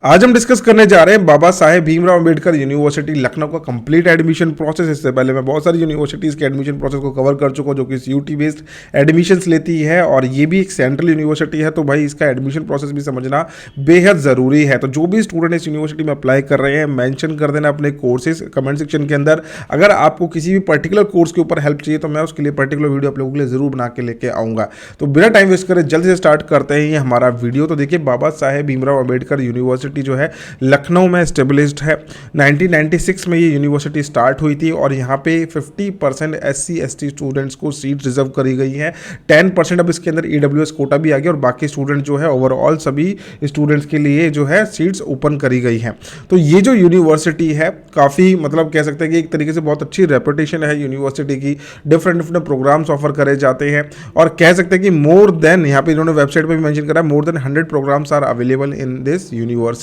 आज हम डिस्कस करने जा रहे हैं बाबा साहेब भीमराव अंबेडकर यूनिवर्सिटी लखनऊ का कंप्लीट एडमिशन प्रोसेस। इससे पहले मैं बहुत सारी यूनिवर्सिटीज़ के एडमिशन प्रोसेस को कवर कर चुका हूं जो कि सीयूटी बेस्ड एडमिशन्स लेती है और ये भी एक सेंट्रल यूनिवर्सिटी है, तो भाई इसका एडमिशन प्रोसेस भी समझना बेहद ज़रूरी है। तो जो भी स्टूडेंट इस यूनिवर्सिटी में अप्लाई कर रहे हैं, मैंशन कर देना अपने कोर्सेज कमेंट सेक्शन के अंदर। अगर आपको किसी भी पर्टिकुलर कोर्स के ऊपर हेल्प चाहिए तो मैं उसके लिए पर्टिकुलर वीडियो आप लोगों के लिए ज़रूर बना के लेके आऊँगा। तो बिना टाइम वेस्ट करें जल्दी से स्टार्ट करते हैं ये हमारा वीडियो। तो देखिए, बाबा साहेब भीमराव अंबेडकर यूनिवर्सिटी जो है लखनऊ में एस्टेब्लिश्ड है। 1996 में ये यूनिवर्सिटी स्टार्ट हुई थी और यहाँ पे 50% SC ST स्टूडेंट्स को सीट रिजर्व करी गई है। 10% अब इसके अंदर EWS कोटा भी आ गया और बाकी स्टूडेंट जो है ओवरऑल सभी स्टूडेंट्स के लिए जो है सीट्स ओपन करी गई हैं। तो ये जो यूनिवर्सिटी है काफ़ी मतलब कह सकते हैं कि एक तरीके से बहुत अच्छी रेपुटेशन है यूनिवर्सिटी की। डिफरेंट प्रोग्राम्स ऑफर करे जाते हैं और कह सकते हैं कि मोर देन, यहाँ पे इन्होंने वेबसाइट पर भी मेंशन करा, more than 100 programmes are available in this university.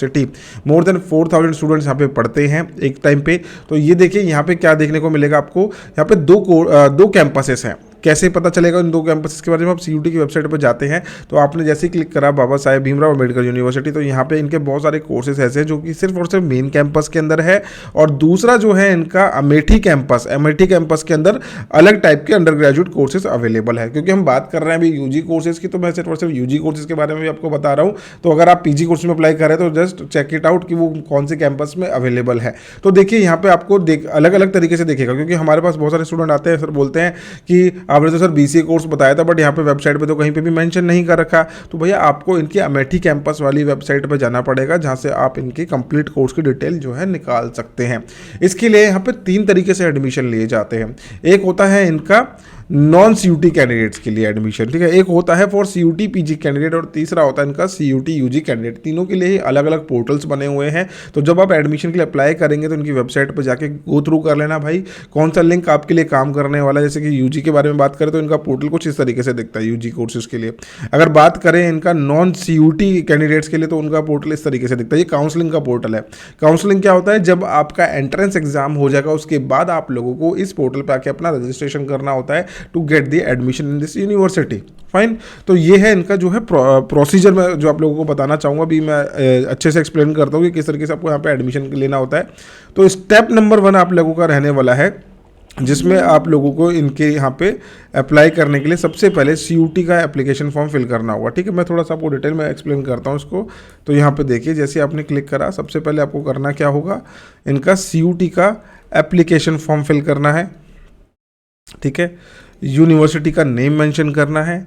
More than 4000 students यहाँ पे पढ़ते हैं एक टाइम पे। तो ये देखिए यहाँ पे क्या देखने को मिलेगा आपको, यहाँ पे दो कैंपसेस हैं। कैसे पता चलेगा इन दो कैंपसेस के बारे में? आप सीयूटी की वेबसाइट पर जाते हैं तो आपने जैसे ही क्लिक करा बाबा साहेब भीमराव अंबेडकर यूनिवर्सिटी, तो यहाँ पे इनके बहुत सारे कोर्सेज ऐसे हैं जो कि सिर्फ और सिर्फ मेन कैंपस के अंदर है। और दूसरा जो है इनका अमेठी कैंपस के अंदर अलग टाइप के अंडर ग्रेजुएट कोर्सेज अवेलेबल है। क्योंकि हम बात कर रहे हैं अभी यूजी कोर्सेज की, तो मैं सिर्फ और सिर्फ यूजी कोर्सेज के बारे में भी आपको बता रहा हूँ। तो अगर आप पीजी कोर्स में अप्लाई करें तो जस्ट चेक इट आउट कि वो कौन से कैंपस में अवेलेबल है। तो देखिए यहाँ पे आपको अलग अलग तरीके से देखेगा, क्योंकि हमारे पास बहुत सारे स्टूडेंट आते हैं, सर बोलते हैं कि आपने तो सर BCA कोर्स बताया था बट यहाँ पे वेबसाइट पे तो कहीं पे भी मेंशन नहीं कर रखा। तो भैया आपको इनकी अमेठी कैंपस वाली वेबसाइट पे जाना पड़ेगा जहाँ से आप इनकी कंप्लीट कोर्स की डिटेल जो है निकाल सकते हैं। इसके लिए यहाँ पे 3 तरीके से एडमिशन लिए जाते हैं। एक होता है इनका नॉन CUT कैंडिडेट्स के लिए एडमिशन, ठीक है। एक होता है फॉर CUT PG कैंडिडेट और तीसरा होता है इनका CUT UG कैंडिडेट। तीनों के लिए ही अलग अलग पोर्टल्स बने हुए हैं। तो जब आप एडमिशन के लिए अप्लाई करेंगे तो इनकी वेबसाइट पर जाके गो थ्रू कर लेना भाई कौन सा लिंक आपके लिए काम करने वाला है। जैसे कि UG के बारे में बात करें तो इनका पोर्टल कुछ इस तरीके से दिखता है UG कोर्सेज के लिए। अगर बात करें इनका नॉन CUT कैंडिडेट्स के लिए तो उनका पोर्टल इस तरीके से दिखता है। ये काउंसलिंग का पोर्टल है। काउंसलिंग क्या होता है? जब आपका एंट्रेंस एग्जाम हो जाएगा उसके बाद आप लोगों को इस पोर्टल पर आके अपना रजिस्ट्रेशन करना होता है to get the admission in this university. Fine. तो ये है इनका जो है प्रोसीजर में जो आप लोगों को बताना चाहूँगा। अभी मैं अच्छे से एक्सप्लेन करता हूँ कि किस तरीके से आपको यहाँ पे एडमिशन लेना होता है। तो स्टेप नंबर 1 आप लोगों का रहने वाला है जिसमें आप लोगों को इनके यहाँ पे अप्लाई करने के लिए सबसे पहले CUT का एप्लीकेशन फॉर्म फिल करना होगा, ठीक है। मैं थोड़ा सा आपको डिटेल में एक्सप्लेन करता हूँ इसको। तो यहाँ पे देखिए, जैसे आपने क्लिक करा सबसे पहले आपको करना क्या होगा, इनका CUT का एप्लीकेशन फॉर्म फिल करना है, ठीक है। यूनिवर्सिटी का नेम मेंशन करना है,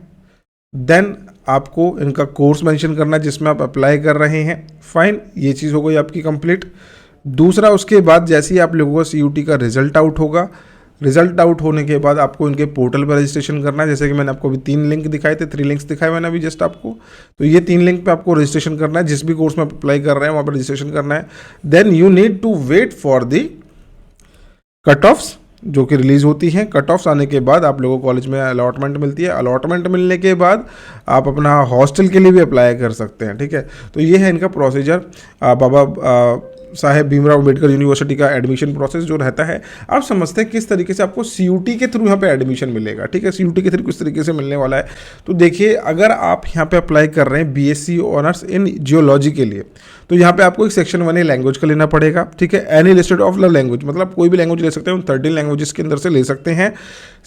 देन आपको इनका कोर्स मेंशन करना है जिसमें आप अप्लाई कर रहे हैं। फाइन, ये चीज़ हो गई आपकी कंप्लीट। दूसरा, उसके बाद जैसे ही आप लोगों का CUT का रिजल्ट आउट होगा, रिजल्ट आउट होने के बाद आपको इनके पोर्टल पर रजिस्ट्रेशन करना है। जैसे कि मैंने आपको अभी 3 लिंक दिखाए थे, 3 लिंक्स दिखाए मैंने अभी जस्ट आपको। तो ये 3 लिंक पे आपको रजिस्ट्रेशन करना है। जिस भी कोर्स में अप्लाई कर रहे हैं वहाँ पर रजिस्ट्रेशन करना है। Then you need to wait for the cut offs जो कि रिलीज़ होती हैं। कट ऑफ्स आने के बाद आप लोगों को कॉलेज में अलॉटमेंट मिलती है। अलॉटमेंट मिलने के बाद आप अपना हॉस्टल के लिए भी अप्लाई कर सकते हैं, ठीक है। तो ये है इनका प्रोसीजर, बाबा साहेब भीमराव अंबेडकर यूनिवर्सिटी का एडमिशन प्रोसेस जो रहता है। आप समझते हैं किस तरीके से आपको CUT के थ्रू यहाँ पे एडमिशन मिलेगा, ठीक है। CUT के थ्रू किस तरीके से मिलने वाला है, तो देखिए, अगर आप यहाँ पे अप्लाई कर रहे हैं BSc ऑनर्स इन जियोलॉजी के लिए तो यहाँ पे आपको एक सेक्शन 1A लैंग्वेज का लेना पड़ेगा, ठीक है। Any listed of the language, मतलब कोई भी लैंग्वेज ले सकते हैं, उन 13 लैंग्वेजेस के अंदर से ले सकते हैं।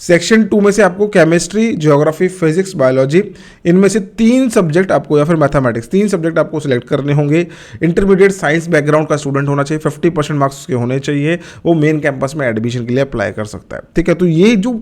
सेक्शन 2 में से आपको केमिस्ट्री, ज्योग्राफी, फिजिक्स, बायोलॉजी, इनमें से 3 सब्जेक्ट आपको, या फिर मैथमेटिक्स, 3 सब्जेक्ट आपको सिलेक्ट करने होंगे। इंटरमीडिएट साइंस बैकग्राउंड का स्टूडेंट होना चाहिए, 50% मार्क्स उसके होने चाहिए, वो मेन कैंपस में एडमिशन के लिए अप्लाई कर सकता है, ठीक है। तो ये जो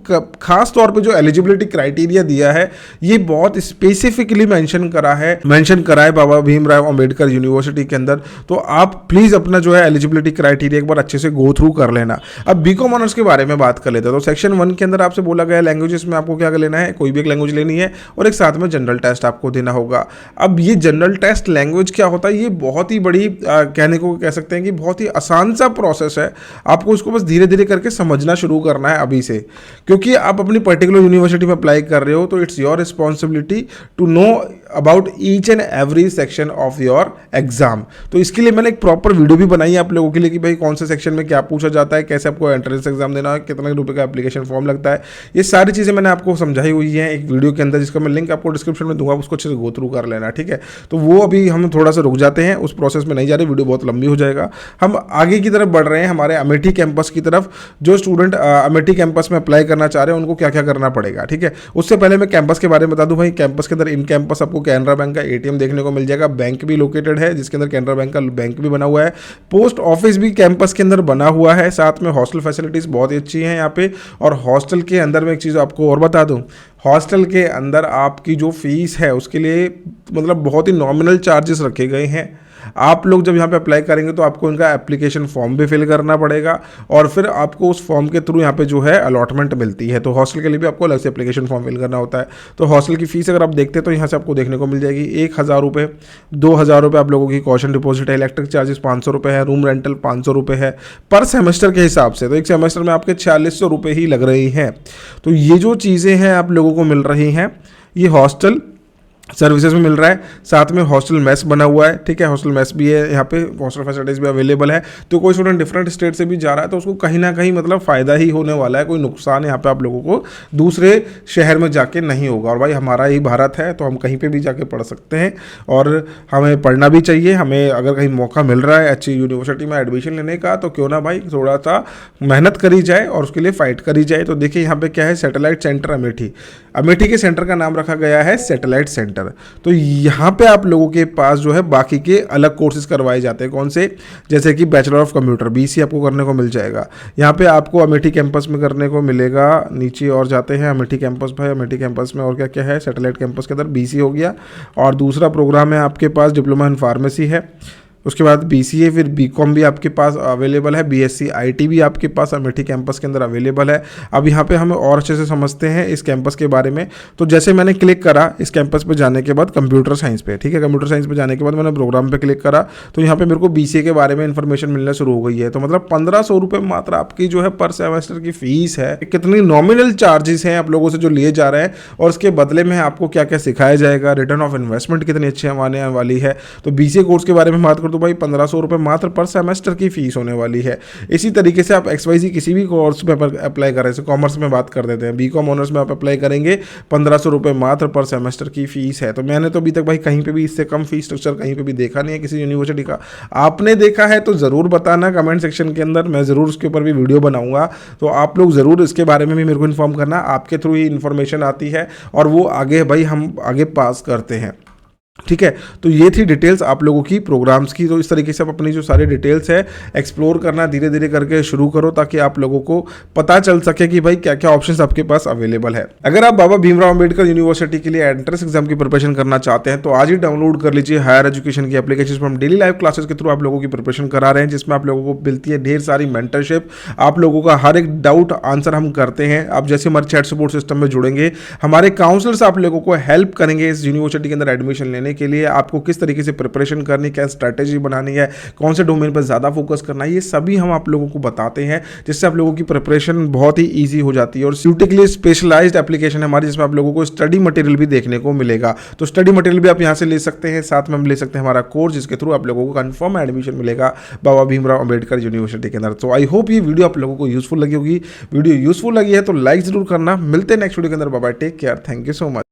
खास तौर पे जो एलिजिबिलिटी क्राइटेरिया दिया है ये बहुत स्पेसिफिकली मेंशन करा है बाबा भीमराव अंबेडकर यूनिवर्सिटी के अंदर। तो आप प्लीज अपना जो है एलिजिबिलिटी क्राइटेरिया एक बार अच्छे से गो थ्रू कर लेना। अब बीकॉम ऑनर्स के बारे में बात कर लेते हैं। तो सेक्शन 1 के अंदर आपसे बोला गया लैंग्वेजेस में आपको क्या लेना है, कोई भी एक लैंग्वेज लेनी है और एक साथ में जनरल टेस्ट आपको देना होगा। अब ये जनरल टेस्ट लैंग्वेज क्या होता है, ये बहुत ही बड़ी कहने को कह सकते हैं कि बहुत ही आसान सा प्रोसेस है। आपको इसको बस धीरे धीरे करके समझना शुरू करना है अभी से, क्योंकि आप अपनी पर्टिकुलर यूनिवर्सिटी में अप्लाई कर रहे हो तो it's your responsibility to know about each and every section of your exam. तो इसके लिए मैंने एक प्रॉपर वीडियो भी बनाई है आप लोगों के लिए कि भाई कौन से सेक्शन में क्या पूछा जाता है, कैसे आपको एंट्रेंस एग्जाम देना है, कितने रुपए का एप्लीकेशन फॉर्म लगता है, ये सारी चीज़ें मैंने आपको समझाई हुई है एक वीडियो के अंदर, जिसका मैं लिंक आपको डिस्क्रिप्शन में दूंगा, उसको अच्छे से गो थ्रू कर लेना, ठीक है। तो वो अभी हम थोड़ा सा रुक जाते हैं, उस प्रोसेस में नहीं जा रहे, वीडियो बहुत लंबी हो जाएगा। हम आगे की तरफ बढ़ रहे हैं, हमारे अमेठी कैंपस की तरफ। जो स्टूडेंट अमेठी कैंपस में अप्लाई करना चाह रहे हैं उनको क्या क्या करना पड़ेगा, ठीक है। उससे पहले मैं कैंपस के बारे में बता दूं भाई, कैंपस के अंदर इन कैंपस आपको कैनरा बैंक का एटीएम देखने को मिल जाएगा, बैंक भी लोकेटेड है जिसके अंदर कैनरा बैंक का बैंक भी बना हुआ है, पोस्ट ऑफिस भी कैंपस के अंदर बना हुआ है, साथ में हॉस्टल फैसिलिटीज बहुत ही अच्छी हैं यहाँ पे। और हॉस्टल के अंदर में एक चीज़ आपको और बता दूं, हॉस्टल के अंदर आपकी जो फीस है उसके लिए मतलब बहुत ही नॉमिनल चार्जेस रखे गए हैं। आप लोग जब यहाँ पे अप्लाई करेंगे तो आपको इनका एप्लीकेशन फॉर्म भी फिल करना पड़ेगा और फिर आपको उस फॉर्म के थ्रू यहाँ पे जो है अलॉटमेंट मिलती है। तो हॉस्टल के लिए भी आपको अलग से एप्लीकेशन फॉर्म फिल करना होता है। तो हॉस्टल की फीस अगर आप देखते हैं तो यहाँ से आपको देखने को मिल जाएगी 1,000 रुपये, 2,000 रुपये आप लोगों की कॉशन डिपॉजिट है, इलेक्ट्रिक चार्जेस 500 रुपये है, रूम रेंटल 500 रुपये है पर सेमेस्टर के हिसाब से। तो एक सेमेस्टर में आपके 4600 रुपये ही लग रही हैं। तो ये जो चीज़ें हैं आप लोगों को मिल रही हैं, ये हॉस्टल सर्विसेज में मिल रहा है, साथ में हॉस्टल मेस बना हुआ है, ठीक है। हॉस्टल मेस भी है यहाँ पे, हॉस्टल फैसिलिटीज भी अवेलेबल है। तो कोई स्टूडेंट डिफरेंट स्टेट से भी जा रहा है तो उसको कहीं ना कहीं मतलब फ़ायदा ही होने वाला है, कोई नुकसान यहाँ पे आप लोगों को दूसरे शहर में जाके नहीं होगा। और भाई हमारा ही भारत है तो हम कहीं पर भी जाके पढ़ सकते हैं और हमें पढ़ना भी चाहिए। हमें अगर कहीं मौका मिल रहा है अच्छी यूनिवर्सिटी में एडमिशन लेने का तो क्यों ना भाई थोड़ा सा मेहनत करी जाए और उसके लिए फ़ाइट करी जाए। तो देखिए यहाँ पे क्या है, सैटेलाइट सेंटर अमेठी, अमेठी के सेंटर का नाम रखा गया है सैटेलाइट सेंटर। तो यहाँ पे आप लोगों के पास जो है बाकी के अलग कोर्सेज करवाए जाते हैं, कौन से, जैसे कि बैचलर ऑफ कंप्यूटर बीसी आपको करने को मिल जाएगा। यहाँ पे आपको अमेठी कैंपस में करने को मिलेगा। नीचे और जाते हैं, अमेठी कैंपस भाई, अमेठी कैंपस में और क्या क्या है, सैटेलाइट कैंपस के अंदर बीसी हो गया। और दूसरा प्रोग्राम है आपके पास डिप्लोमा इन फार्मेसी है, उसके बाद बीसीए, फिर बीकॉम भी आपके पास अवेलेबल है, बीएससी आईटी भी आपके पास अमेठी कैंपस के अंदर अवेलेबल है। अब यहाँ पे हमें और अच्छे से समझते हैं इस कैंपस के बारे में। तो जैसे मैंने क्लिक करा इस कैंपस पे जाने के बाद कंप्यूटर साइंस पे, ठीक है, कंप्यूटर साइंस पे जाने के बाद मैंने प्रोग्राम पे क्लिक करा तो यहाँ पे मेरे को बीसीए के बारे में इन्फॉर्मेशन मिलना शुरू हो गई है। तो मतलब 1500 रुपये मात्र आपकी जो है पर सेमेस्टर की फीस है। कितनी नॉमिनल चार्जेस हैं आप लोगों से जो लिए जा रहे हैं और उसके बदले में आपको क्या क्या सिखाया जाएगा, रिटर्न ऑफ इन्वेस्टमेंट कितनी अच्छी आने वाली है। तो बीसीए कोर्स के बारे में बात कर दो भाई, 1500 रुपये मात्र पर सेमेस्टर की फीस होने वाली है। इसी तरीके से आप XYZ किसी भी कोर्स पे अप्लाई कर रहे हैं, कॉमर्स में बात कर देते हैं, बीकॉम ऑनर्स में आप अप्लाई करेंगे 1500 रुपये मात्र पर सेमेस्टर की फीस है। तो मैंने तो अभी तक भाई कहीं पे भी इससे कम फीस स्ट्रक्चर कहीं पे भी देखा नहीं है किसी यूनिवर्सिटी का। आपने देखा है तो ज़रूर बताना कमेंट सेक्शन के अंदर, मैं ज़रूर उसके ऊपर भी वीडियो बनाऊंगा। तो आप लोग ज़रूर इसके बारे में भी मेरे को इन्फॉर्म करना, आपके थ्रू ही इन्फॉर्मेशन आती है और वो आगे भाई हम आगे पास करते हैं, ठीक है। तो ये थी डिटेल्स आप लोगों की प्रोग्राम्स की। तो इस तरीके से आप अपनी जो सारी डिटेल्स है एक्सप्लोर करना धीरे धीरे करके शुरू करो ताकि आप लोगों को पता चल सके कि भाई क्या क्या ऑप्शंस आपके पास अवेलेबल है। अगर आप बाबा भीमराव अंबेडकर यूनिवर्सिटी के लिए एंट्रेंस एग्जाम की प्रिपरेशन करना चाहते हैं तो आज ही डाउनलोड कर लीजिए हायर एजुकेशन की एप्लीकेशन। हम डेली लाइव क्लासेस के थ्रू आप लोगों की प्रिपरेशन करा रहे हैं, जिसमें आप लोगों को मिलती है ढेर सारी मेंटरशिप। आप लोगों का हर एक डाउट आंसर हम करते हैं। आप जैसे हमारे चैट सपोर्ट सिस्टम में जुड़ेंगे, हमारे काउंसलर्स आप लोगों को हेल्प करेंगे इस यूनिवर्सिटी के अंदर एडमिशन लेने के लिए। आपको किस तरीके से प्रिपरेशन करनी, क्या स्ट्रैटेजी बनानी है, कौन से डोमेन पर ज़्यादा फोकस करना है, ये सभी हम आप लोगों को बताते हैं, जिससे आप लोगों की प्रिपरेशन बहुत ही ईजी हो जाती है। और सीयूटी के लिए स्पेशलाइज्ड एप्लीकेशन है हमारी, जिसमें आप लोगों को स्टडी मटेरियल भी देखने को मिलेगा। तो स्टडी मटेरियल भी आप यहाँ से ले सकते हैं, साथ में हम ले सकते हैं हमारा कोर्स, जिसके थ्रू आप लोगों को कंफर्म एडमिशन मिलेगा बाबा भीमराव अंबेडकर यूनिवर्सिटी के अंदर। तो आई होप ये वीडियो आप लोगों को यूजफुल लगी होगी। वीडियो यूजफुल लगी है तो लाइक जरूर करना। मिलते हैं नेक्स्ट वीडियो के अंदर। Bye bye, take care, thank you so much.